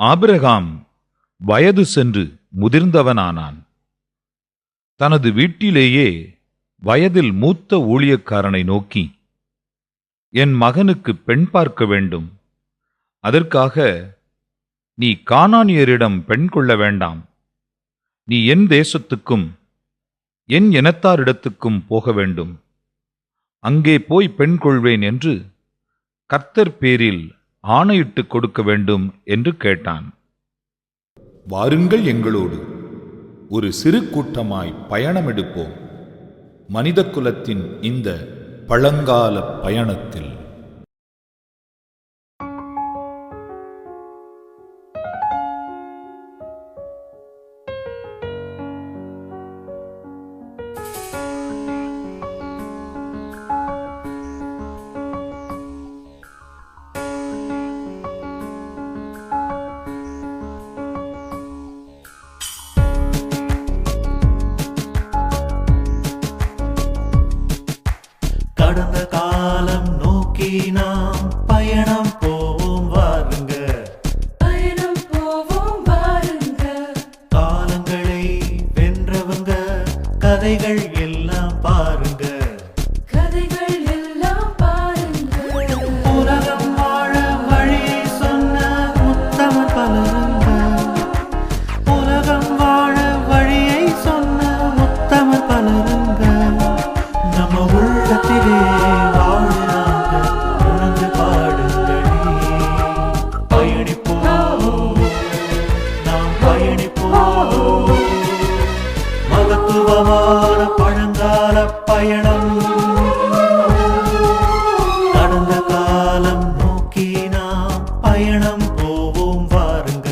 Abraham வயது சென்று முதிர்ந்தவனானான். தனது வீட்டிலேயே வயதில் மூத்த ஊழியக்காரனை நோக்கி, என் மகனுக்கு பெண் பார்க்க வேண்டும், அதற்காக நீ கானானியரிடம் பெண் கொள்ள வேண்டாம், நீ என் தேசத்துக்கும் என் இனத்தாரிடத்துக்கும் போக வேண்டும், அங்கே போய் பெண் கொள்வேன் என்று கர்த்தர் பேரில் ஆணையிட்டு கொடுக்க வேண்டும் என்று கேட்டான். வாருங்கள், எங்களோடு ஒரு சிறு கூட்டமாய் பயணமெடுப்போம், மனித குலத்தின் இந்த பழங்கால பயணத்தில். கடந்த காலம் நோக்கி நாம் பயணம் போவோம் வாருங்க, பயணம் போவோம் வாருங்க. காலங்களை வென்றவங்க கதைகள் எல்லாம் பாருங்க, கதைகள் எல்லாம் பாருங்க. உலகம் வாழ வழியை சொன்ன முத்தமர் பலருங்க, உலகம் வாழ வழியை சொன்ன முத்தமர் பலருங்க. நம்ம உள்ளத்திலே வாழ்றாங்க, உணர்ந்து பாடுங்களே. பயணிப்போம், நாம் பயணிப்போம், மகத்துவமான பழங்கால பயணம். கடந்த காலம் நோக்கி நாம் பயணம் போவோம் வாருங்க.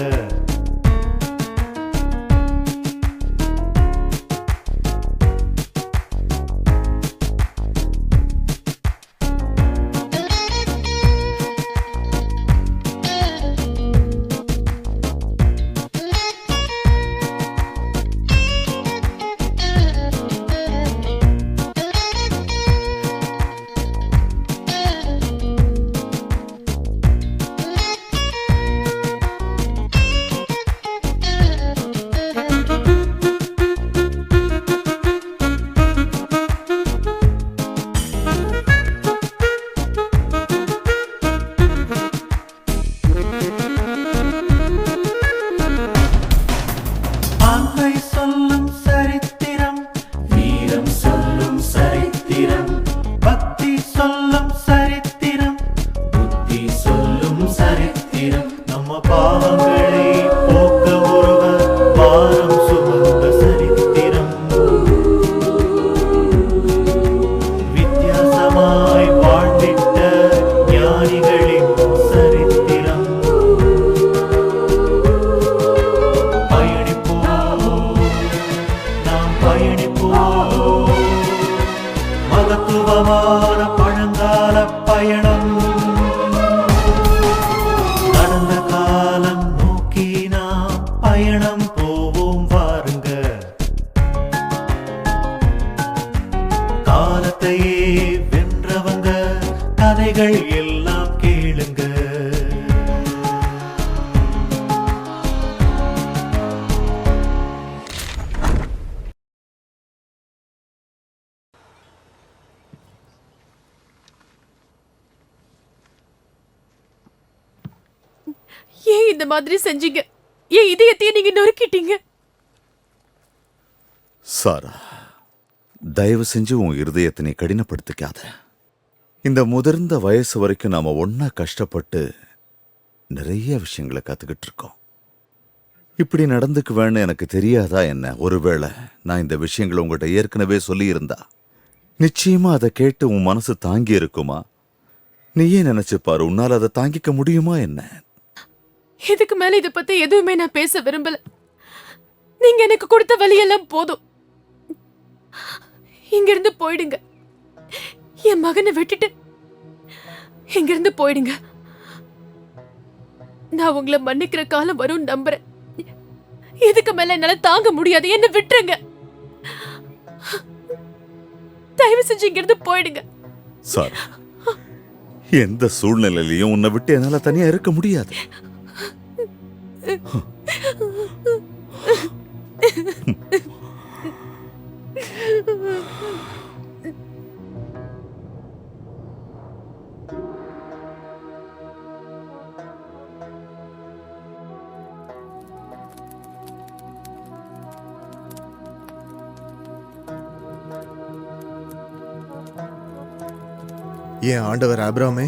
ஆண்மை சொல்லும் சரித்திரம், வீரம் சொல்லும் சரித்திரம், பக்தி சொல்லும் சரித்திரம், புத்தி சொல்லும் சரித்திரம். நம்ம பாவங்களை போக்க ஒருவர் பாரம் சுமந்த சரித்திரம், வித்தியாசமாய் வாழ்ந்திட்ட ஞானிகளின் சரித்திரம். பயணிப்போம், நாம் பயணிப்போம், மகத்துவமான பழங்கால பயணம். கடந்த காலம் நோக்கி நாம் பயணம் போவோம் வாருங்க. காலத்தையே வென்றவங்க கதைகள் எல்லாம் கேளுங்க. ஏன் இந்த மாதிரி செஞ்சீங்க? ஏன் இதயத்தையே நீங்க நொறுக்கிட்டீங்க? சாரா, தயவு செஞ்சு உன் இருதயத்தை நீ கடினப்படுத்திக்காத. இந்த முதிர்ந்த வயசு வரைக்கும் நாம ஒன்னா கஷ்டப்பட்டு நிறைய விஷயங்களை கத்துக்கிட்டு இருக்கோம். இப்படி நடந்துக்குவேன்னு எனக்கு தெரியாதா என்ன? ஒருவேளை நான் இந்த விஷயங்களை உங்கள்கிட்ட ஏற்கனவே சொல்லியிருந்தா நிச்சயமா அதை கேட்டு உன் மனசு தாங்கி இருக்குமா? நீயே நினைச்சு பாரு, உன்னால அதை தாங்கிக்க முடியுமா என்ன? இதுக்கு மேல இத பத்தி எதுவுமே நான் பேச விரும்பல. நீங்க எனக்கு கொடுத்த வழியெல்லாம் போதும். இங்க இருந்து போயிடுங்க. என் மகனை விட்டுட்டு இங்க இருந்து போயிடுங்க. நான் உங்களை மன்னிக்கிற காலம் வரும் நம்புறேன். இதுக்கு மேல என்னால தாங்க முடியாது. என்ன விட்டுருங்க. தயவு செஞ்சு இங்க இருந்து போயிடுங்க. சார், எந்த சூழ்நிலையிலையும் உன்னை விட்டு என்னால தனியா இருக்க முடியாது. ஏன் ஆண்டவர் ஆபிரகாமே,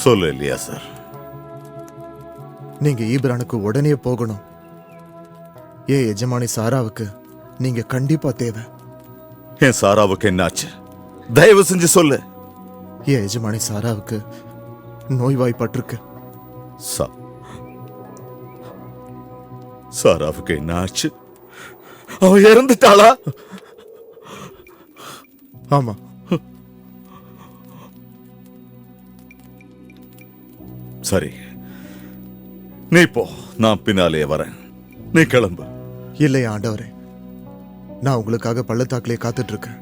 சொல்லு இல்லையா சார்? நீங்க ஈபிரானுக்கு உடனே போகணும். ஏன் எஜமானி சாராவுக்கு நீங்க கண்டிப்பா தேவை. என் சாராவுக்கு என்னாச்சு? தயவு செஞ்சு சொல்லு. ஏன் எஜமானி சாராவுக்கு நோய்வாய்ப்பட்டிருக்கு. சாராவுக்கு என்ன ஆச்சு? அவ இறந்துட்டாளா? ஆமா, சரி, நீ போ, நான் பின்னாலே வரேன். நீ கிளம்பு. இல்லையா ஆண்டவரே, நான் உங்களுக்காக பள்ளத்தாக்கிலே காத்துட்டு இருக்கேன்.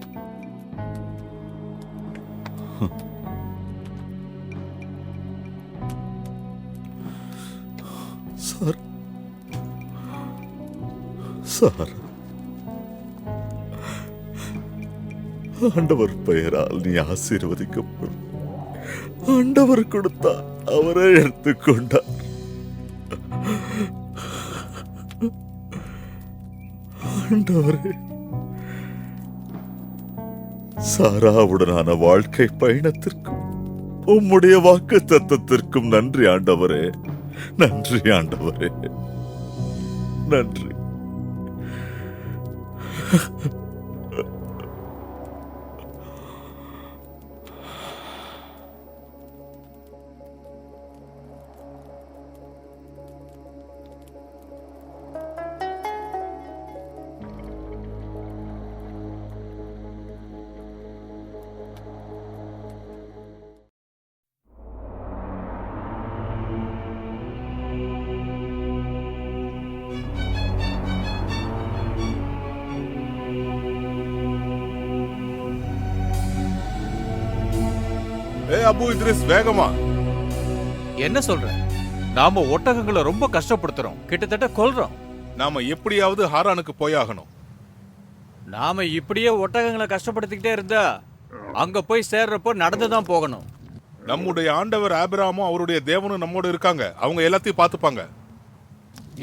சார், சார், ஆண்டவர் பெயரால் நீ ஆசீர்வதிக்கப்படும். ஆண்டவர் கொடுத்தார், அவரை எடுத்துக்கொண்டார். ஆண்டவரே, சாராவுடனான வாழ்க்கை பயணத்திற்கும் உம்முடைய வாக்கு தத்தத்திற்கும் நன்றி ஆண்டவரே, நன்றி ஆண்டவரே, நன்றி. அபு இத்ரிஸ், வேகமா. என்ன சொல்ற? நாம ஒட்டகங்களை ரொம்ப கஷ்டப்படுத்துறோம், கிட்டத்தட்ட கொல்றோம். நாம எப்படியாவது ஹாரானுக்கு போயாகணும். நாம இப்படியே ஒட்டகங்களை கஷ்டப்படுத்திக்கிட்டே இருந்தா அங்க போய் சேர்றப்போ நடந்துதான் போகணும். நம்முடைய ஆண்டவர் ஆபிரகாமும் அவருடைய தேவனும் நம்மோட இருக்காங்க. அவங்க எல்லாத்தையும் பார்த்துப்பாங்க.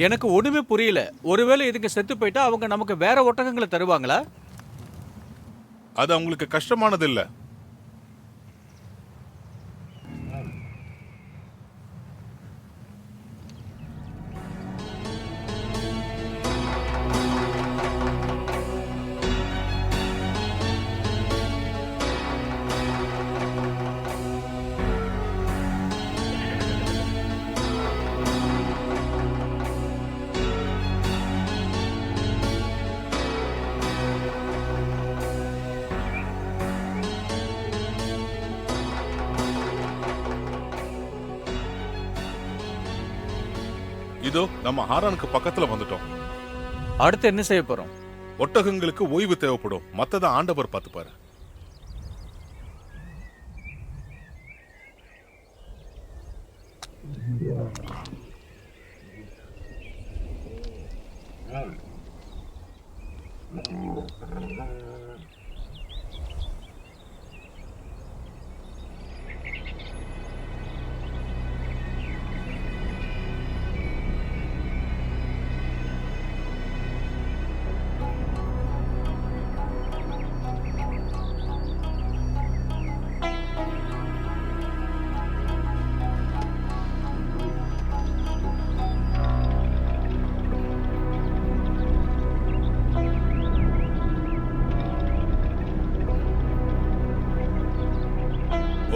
எனக்கு ஒண்ணுமே புரியல. ஒருவேளை இதுக்கு செத்து போயிட்டா அவங்க நமக்கு வேற ஒட்டகங்களை தருவாங்களா? அது அவங்களுக்கு கஷ்டமானது இல்ல. இதோ நம்ம ஹாரானுக்கு பக்கத்துல வந்துட்டோம். அடுத்து என்ன செய்ய போறோம்? ஒட்டகங்களுக்கு ஓய்வு தேவைப்படும். மத்தத ஆண்டவர் பார்த்துப்பாரு.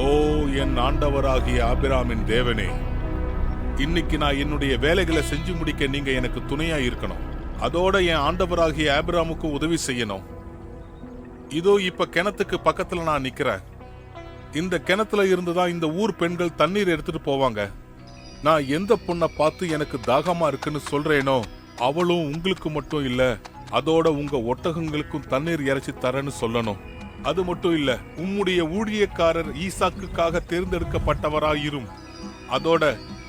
ஓ என் ஆண்டவராகிய ஆபிரகாமின் தேவனே, இன்னைக்கு நான் என்னுடைய வேலைகளை செஞ்சு முடிக்க நீங்க எனக்கு துணையா இருக்கணும். அதோட என் ஆண்டவராகிய ஆபிரகாமுக்கு உதவி செய்யணும். இதோ இப்ப கிணத்துக்கு பக்கத்துல நான் நிக்கிறேன். இந்த கிணத்துல இருந்துதான் இந்த ஊர் பெண்கள் தண்ணீர் எடுத்துட்டு போவாங்க. நான் எந்த பொண்ணை பார்த்து எனக்கு தாகமா இருக்குன்னு சொல்றேனோ அவளும் உங்களுக்கு மட்டும் இல்ல, அதோட உங்க ஒட்டகங்களுக்கும் தண்ணீர் இறைச்சி தரேன்னு சொல்லணும். அது மட்டும் இல்ல, உம்முடைய ஊழியக்காரர் ஈசாக்குக்காக தேர்ந்தெடுக்கப்பட்டவராயிரும். அதோட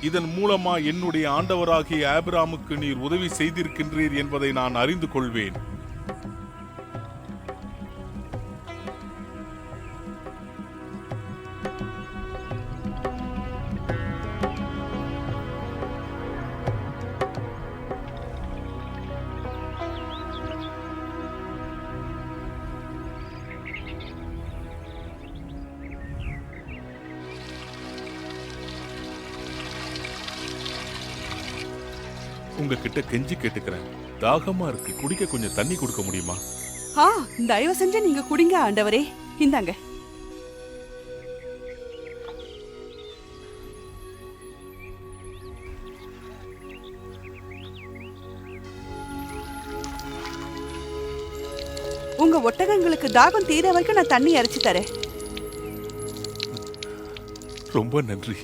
இதன் மூலமா என்னுடைய ஆண்டவராகிய ஆபிரகாமுக்கு நீர் உதவி செய்திருக்கின்றீர் என்பதை நான் அறிந்து கொள்வேன். உங்ககிட்ட கெஞ்சி கேட்டுக்கிறேன், தாகமா இருக்கு, குடிக்க கொஞ்சம் தண்ணி கொடுக்க முடியுமா? தயவு செஞ்சு நீங்க குடிங்க ஆண்டவரே. இந்தாங்க. உங்க ஒட்டகங்களுக்கு தாகம் தீர வரைக்கும் நான் தண்ணி இறைச்சி தரேன். ரொம்ப நன்றி.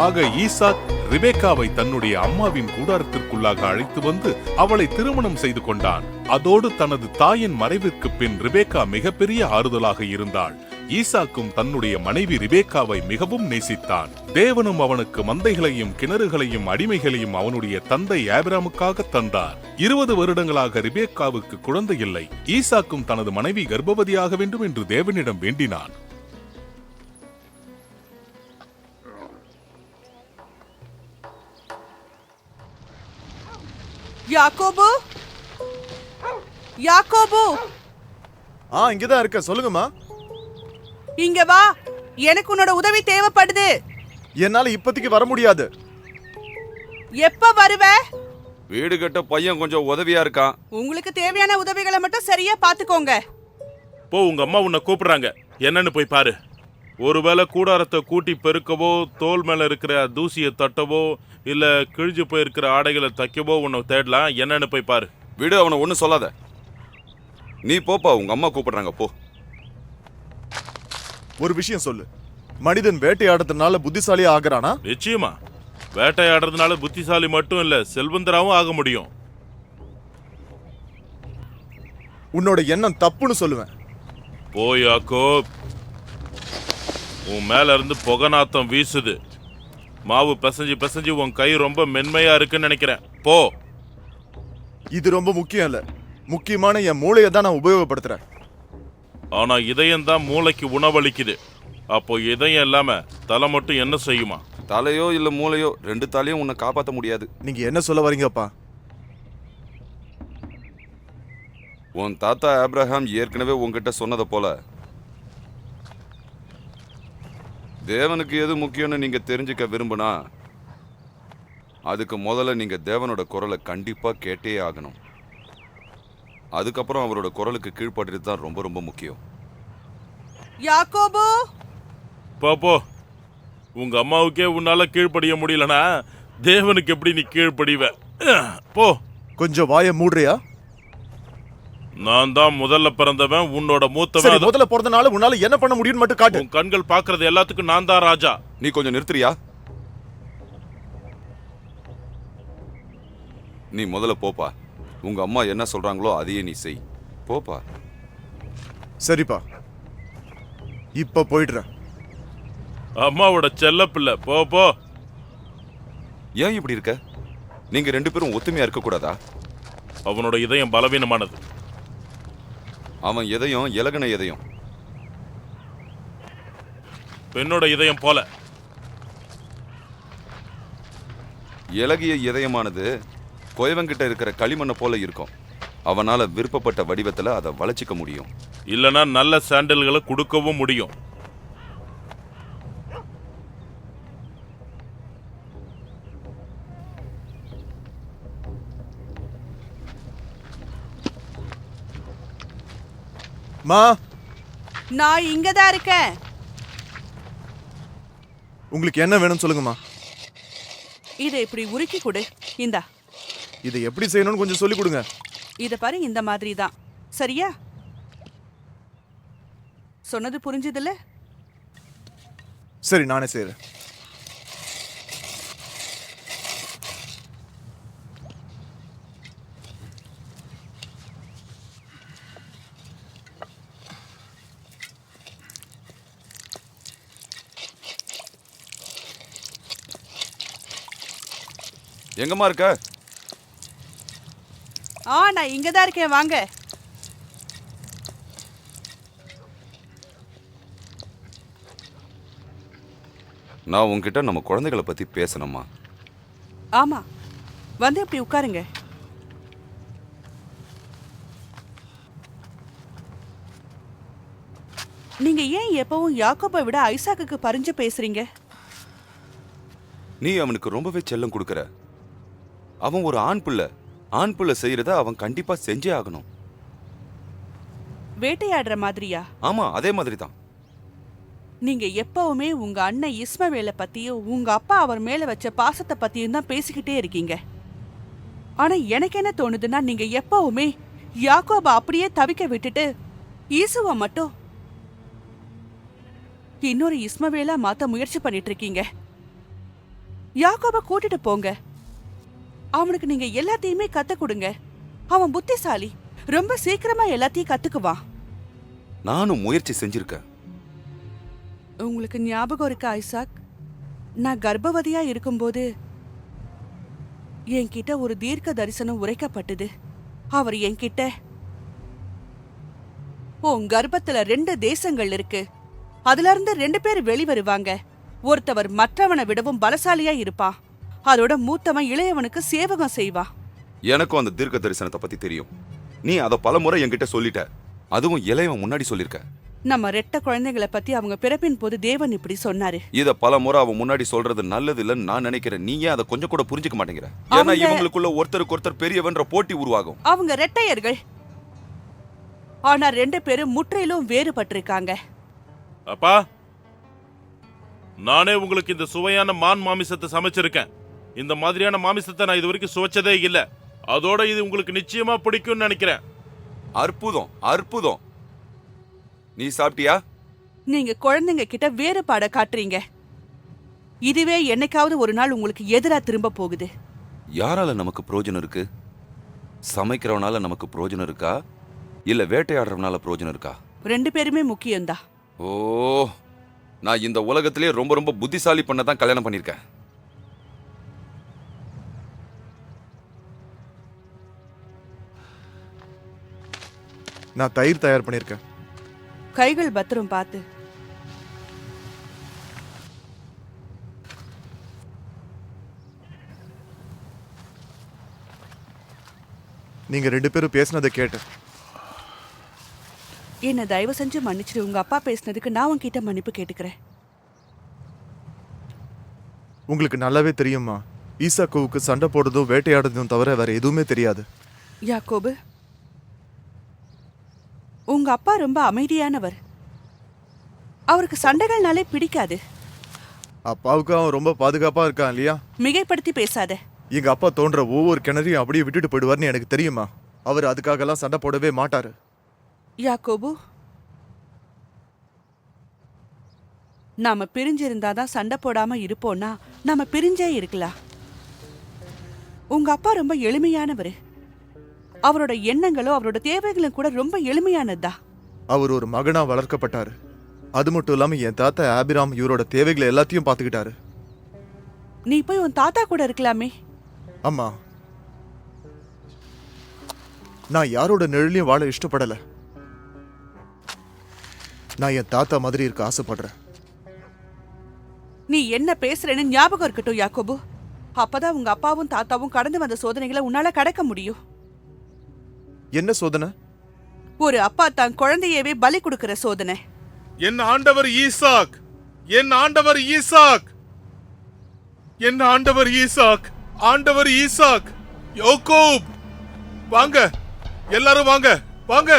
ஆக ஈசாக் ரிபேக்காவை தன்னுடைய அம்மாவின் கூடாரத்திற்குள்ளாக அழைத்து வந்து அவளை திருமணம் செய்து கொண்டான். அதோடு தனது தாயின் மறைவிற்கு பின் ரிபேக்கா மிகப்பெரிய ஆறுதலாக இருந்தாள். ஈசாக்கும் தன்னுடைய மனைவி ரிபேக்காவை மிகவும் நேசித்தான். தேவனும் அவனுக்கு மந்தைகளையும் கிணறுகளையும் அடிமைகளையும் அவனுடைய தந்தை ஆபிரகாமுக்காக தந்தார். 20 வருடங்களாக ரிபேக்காவுக்கு குழந்தை இல்லை. ஈசாக்கும் தனது மனைவி கர்ப்பவதியாக வேண்டும் என்று தேவனிடம் வேண்டினான். யாக்கோபு, யாக்கோபு, இங்கதான் இருக்க. சொல்லுங்கம்மா. இங்க வா, எனக்கு உன்னோட உதவி தேவைப்படுது. என்னால இப்போதைக்கு வர முடியாது. எப்ப வருவ? வீடு கட்ட பையன் கொஞ்சம் உதவியா இருக்கான். உங்களுக்கு தேவையான உதவிகளை மட்டும் சரியா பாத்துக்கோங்க. போ, உங்க அம்மா உன்னை கூப்பிடுறாங்க, என்னன்னு போய் பாரு. ஒருவேளை கூடாரத்தை கூட்டி பெருக்கவோ, தோல் மேல இருக்கிற தூசியை தட்டவோ, இல்ல கிழிஞ்சு போயிருக்கிற ஆடைகளை தைக்கவோ உன்னை தேடலாம். என்னன்னு போய் பாரு. விடு, அவனை ஒன்னும் சொல்லாத. நீ போப்பா, உங்க அம்மா கூப்பிடுறாங்க, போ. ஒரு விஷயம் சொல்லு, மனிதன் வேட்டையாடுறதுனால புத்திசாலியா ஆகுறானா? நிச்சயமா, வேட்டையாடுறதுனால புத்திசாலி மட்டும் இல்ல, செல்வந்தராவும் ஆக முடியும். உன்னோட எண்ணம் தப்புன்னு சொல்லுவேன். போயாக்கோ, உன் மேல இருந்து புகநாத்தம் வீசுது. மாவு பிசைஞ்சு பிசைஞ்சு உன் கை ரொம்ப மென்மையா இருக்குன்னு நினைக்கிறேன். போ. இது ரொம்ப முக்கியம் இல்ல, முக்கியமான என் மூளையை தான் நான் உபயோகப்படுத்துறேன். ஆனா இதயம் தான் மூளைக்கு உணவளிக்குது. அப்போ இதயம் இல்லாம தலை மட்டும் என்ன செய்யுமா? தலையோ இல்ல மூளையோ, 2 தலையும் உன்னை காப்பாற்ற முடியாது. நீங்க என்ன சொல்ல வரீங்கப்பா? உன் தாத்தா ஆபிரகாம் ஏற்கனவே உன்கிட்ட சொன்னதை போல தேவனுக்கு எது முக்கியம்னு நீங்க தெரிஞ்சுக்க விரும்புனா அதுக்கு முதல்ல நீங்க தேவனோட குரலை கண்டிப்பா கேட்டே ஆகணும். அதுக்கப்புறம் அவரோட குரலுக்கு கீழ்ப்படுறது தான் ரொம்ப ரொம்ப முக்கியம். யாக்கோபு, போ உங்க அம்மாவுக்கே உன்னால கீழ்ப்படிய முடியலனா தேவனுக்கு எப்படி நீ கீழ்ப்படிவ? போ. கொஞ்சம் வாயை மூடுறியா? நான் தான் முதல்ல பிறந்தவன், உன்னோட சரி, மூத்தவன். முதல்ல பிறந்தனால உன்னால என்ன பண்ண முடியும்னு மட்டும் காட்டு. உன் கண்கள் பாக்குறது எல்லாத்துக்கும் நான் தான் ராஜா. நீ கொஞ்சம் நிறுத்துறியா? நீ முதல்ல போப்பா. உங்க அம்மா என்ன சொல்றாங்களோ அதையே நீ செய். போப்பா. சரிப்பா, இப்ப போயிடுறேன். அம்மாவோட செல்ல பிள்ளை. போ. ஏன் இப்படி இருக்க? நீங்க ரெண்டு பேரும் ஒத்துமையா இருக்க கூடாதா? அவனோட இதயம் பலவீனமானது. அவன் எதையும் இலகுன எதையும் பெண்ணோட இதயம் போல. இலகிய இதயமானது கோயவங்கிட்ட இருக்கிற களிமண்ணை போல இருக்கும். அவனால விருப்பப்பட்ட வடிவத்துல அதை வளைச்சிக்க முடியும். இல்லனா நல்ல சாண்டல்களை கொடுக்கவும் முடியும். மா, நான் இங்கதான் இருக்கேன். உங்களுக்கு என்ன வேணும்னு சொல்லுங்கம்மா. இதை இப்படி உருக்கி கொடு. இந்தா, இதை எப்படி செய்யணும்னு கொஞ்சம் சொல்லி கொடுங்க. இத பாரு, இந்த மாதிரி தான். சரியா? சொன்னது புரிஞ்சதில்ல? சரி, நானே செய்யறேன். எங்கம்மா இருக்க? நான் இங்கதான் இருக்கேன், வாங்க. நான் உன்கிட்ட நம்ம குழந்தைகளை பத்தி பேசணுமா? ஆமா, வந்து இப்படி உட்காருங்க. நீங்க ஏன் எப்பவும் யாக்கோபை விட ஐசாக்குக்கு பரிஞ்சு பேசுறீங்க? நீ அவனுக்கு ரொம்பவே செல்லம் கொடுக்கற. அவன் ஒரு ஆண் பிள்ளை. ஆண் பிள்ளை செய்யறத அவன் கண்டிப்பா செஞ்சே ஆகணும். வேட்டையாடுற மாதிரியா? ஆமா, அதே மாதிரி தான். நீங்க எப்பவுமே உங்க அண்ணன் இஸ்மவேலை பத்தியும் உங்க அப்பா அவர் மேல வச்ச பாசத்தை பத்தியும் தான் பேசிக்கிட்டே இருக்கீங்க. ஆனா எனக்கு என்ன தோணுதுன்னா, நீங்க எப்பவுமே யாக்கோபை அப்படியே தவிக்க விட்டுட்டு ஈசுவ மட்டும் இன்னொரு இஸ்மவேலா மாத்த முயற்சி பண்ணிட்டு இருக்கீங்க. யாக்கோபை கூட்டிட்டு போங்க. அவனுக்கு நீங்க எல்லாத்தையுமே கத்து கொடுங்க. அவன் புத்திசாலி, ரொம்ப சீக்கிரமா எல்லாத்தையும் கத்துக்குவான். நானும் முயற்சி செஞ்சிருக்கேன். உங்களுக்கு ஞாபகம் இருக்கா ஐசாக்? நான் கர்ப்பவதியா இருக்கும்போது என்கிட்ட ஒரு தீர்க்க தரிசனம் உரைக்கப்பட்டது. அவர் என்கிட்ட, உன் கர்ப்பத்துல 2 தேசங்கள் இருக்கு, அதுல இருந்து 2 பேர் வெளிவருவாங்க. ஒருத்தவர் மற்றவனை விடவும் பலசாலியா இருப்பான். அதோட மூத்தவன் இளையவனுக்கு சேவகம் செய்வான். எனக்கும் அந்த தீர்க்க தரிசனத்தை பத்தி தெரியும். நீ அதை பலமுறை என்கிட்ட சொல்லிட்ட. அதுவும் இளையவன் முன்னாடி சொல்லிருக்க. நம்ம ரெட்ட குழந்தைகளை பத்தி அவங்க பிறப்பின் போது தேவன் இப்படி சொன்னாரு. இத பலமுறை அவன் முன்னாடி சொல்றது நல்லது இல்லன்னு நான் நினைக்கிறேன். நீ ஏன் அதை கொஞ்சம் கூட புரிஞ்சுக்க மாட்டேங்கிற? ஏன்னா இவங்களுக்குள்ள ஒருத்தருக்கு ஒருத்தர் பெரியவன்ற போட்டி உருவாகும். அவங்க ரெட்டையர்கள், ஆனா 2 பேரும் முற்றிலும் வேறுபட்டிருக்காங்க. அப்பா, நானே உங்களுக்கு இந்த சுவையான மான் மாமிசத்தை சமைச்சிருக்கேன். இந்த மாதிரியான மாமிசத்தை நான் இது வரைக்கும் சுவைச்சதே இல்ல. அதோட இது உங்களுக்கு நிச்சயமா பிடிக்கும்னு நினைக்கிறேன். அற்புதம், அற்புதம். நீ சாப்பிட்டியா? நீங்க குழந்தைங்க கிட்ட வேறுபாட காட்டுறீங்க. இதுவே என்னைக்காவது ஒரு நாள் உங்களுக்கு எதிரா திரும்ப போகுது. யாரால நமக்கு பிரயோஜனம் இருக்கு? சமைக்கிறவனால நமக்கு பிரயோஜனம் இருக்கா, இல்ல வேட்டையாடுறவனால பிரயோஜனம் இருக்கா? 2 பேருமே முக்கியம்தான். ஓ, நான் இந்த உலகத்திலே ரொம்ப ரொம்ப புத்திசாலி பண்ண தான் கல்யாணம் பண்ணிருக்கேன். நான் தயிர் தயார் பண்ணிருக்கேன். கைகள் பத்திரம் பார்த்து. நீங்க 2 பேரும் பேசினதை கேட்டேன். என்ன தயவு செஞ்சு மன்னிச்சிடு. உங்க அப்பா பேசினதுக்கு நான் உன்கிட்ட மன்னிப்பு கேட்டுக்கிறேன். உங்களுக்கு நல்லாவே தெரியுமா, ஈசாக்குவுக்கு சண்டை போடுறதும் வேட்டையாடுறதும் தவிர வேற எதுவுமே தெரியாது. யாக்கோபு, உங்க அப்பா ரொம்ப அமைதியானவர். அவருக்கு சண்டைகள்னாலே பிடிக்காது. அப்பாவுக்கு அவன் ரொம்ப பாதுகாப்பா இருக்கான் இல்லையா? மிகைப்படுத்தி பேசாத. எங்க அப்பா தோன்ற ஒவ்வொரு கிணறையும் அப்படியே விட்டுட்டு போயிடுவார்னு எனக்கு தெரியுமா. அவர் அதுக்காகலாம் சண்டை போடவே மாட்டாரு. யாக்கோபு, நாம பிரிஞ்சிருந்தாதான் சண்டை போடாம இருப்போம்னா நாம பிரிஞ்சே இருக்கலாம். உங்க அப்பா ரொம்ப எளிமையானவர். அவரோட எண்ணங்களும் அவரோட தேவைகளும் கூட ரொம்ப எளிமையானதா. அவர் ஒரு மகனா வளர்க்கப்பட்டாரு. அது மட்டும் இல்லாம என் தாத்தா ஆபிராம் இவரோட தேவைகளை எல்லாத்தையும் பாத்துக்கிட்டாரு. நீ போய் உன் தாத்தா கூட இருக்கலாமே. அம்மா, நான் யாரோட நிழலையும் வாழ இஷ்டப்படல. நான் என் தாத்தா மாதிரி இருக்க ஆசைப்படுறேன். நீ என்ன பேசுறேன்னு ஞாபகம் இருக்கட்டும் யாக்கோபு. அப்பதான் உங்க அப்பாவும் தாத்தாவும் கடந்து வந்த சோதனைகளை உன்னால கடக்க முடியும். என்ன சோதனை? ஒரு அப்பா தான் குழந்தையவே பலி கொடுக்கிற சோதனை. என் ஆண்டவர் ஈசாக், என் ஆண்டவர் ஈசாக், என் ஆண்டவர் ஈசாக், ஆண்டவர் ஈசாக், யாக்கோப், வாங்க எல்லாரும் வாங்க வாங்க.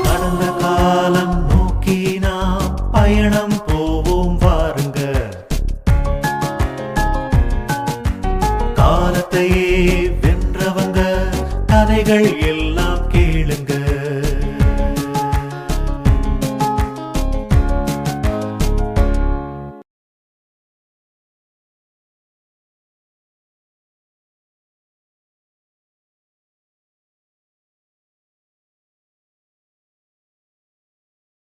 கடந்த காலம் நோக்கி நாம் பயணம் போவோம் வாருங்க. காலத்தையே வென்றவங்க கதைகள் எல்லாம்